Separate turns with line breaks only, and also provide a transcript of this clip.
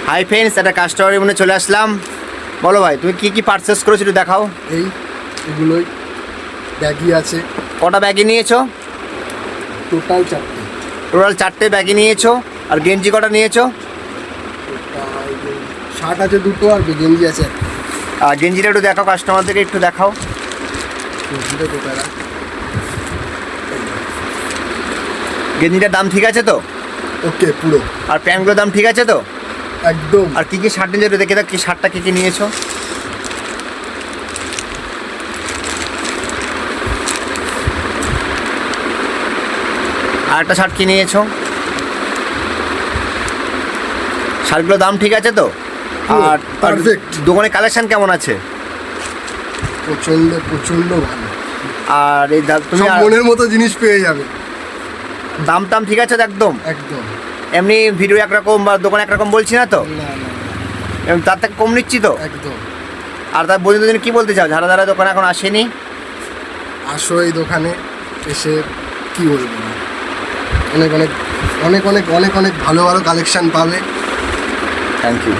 Hi friends, একটা কাস্টমারের মনে চলে আসলাম। বলো ভাই, তুমি কি কি পারচেস করেছো একটু দেখাও।
এগুলোই ব্যাগই আছে।
কটা ব্যাগি নিয়েছো?
টোটাল
চারটে ব্যাগি নিয়েছো। আর গেঞ্জি কটা নিয়েছো?
শার্ট আছে দুটো আর গেঞ্জি আছে।
আর গেঞ্জিটা একটু দেখাও, কাস্টমারদেরকে একটু দেখাও। গেঞ্জিটার দাম ঠিক আছে তো?
ওকে পুরো।
আর প্যান্টগুলোর দাম ঠিক আছে তো?
একদম।
আর কি কি শার্ট নিয়েছো একটু দেখে দাও, কি শার্টটা কি কি নিয়েছো? আর একটা শার্ট কি নিয়েছো? শার্টগুলোর দাম ঠিক আছে তো? আর
পারফেক্ট।
দোকানে কালেকশন কেমন আছে?
প্রচন্ড প্রচন্ড ভালো।
আর এই তুমি
সব মনের মতো জিনিস পেয়ে যাবে।
দাম টাম ঠিক আছে তো? একদম
একদম।
এমনি ভিডিও একরকম বা দোকান একরকম বলছি না তো?
না না
তার থেকে কম নিচ্ছি তো?
একদম।
আর তার বন্ধুদের কি বলতে চাও যারা যারা দোকানে এখন আসেনি?
আসো এই দোকানে এসে, কি বলবো, অনেক অনেক অনেক অনেক অনেক অনেক ভালো ভালো কালেকশন পাবে।
Thank you.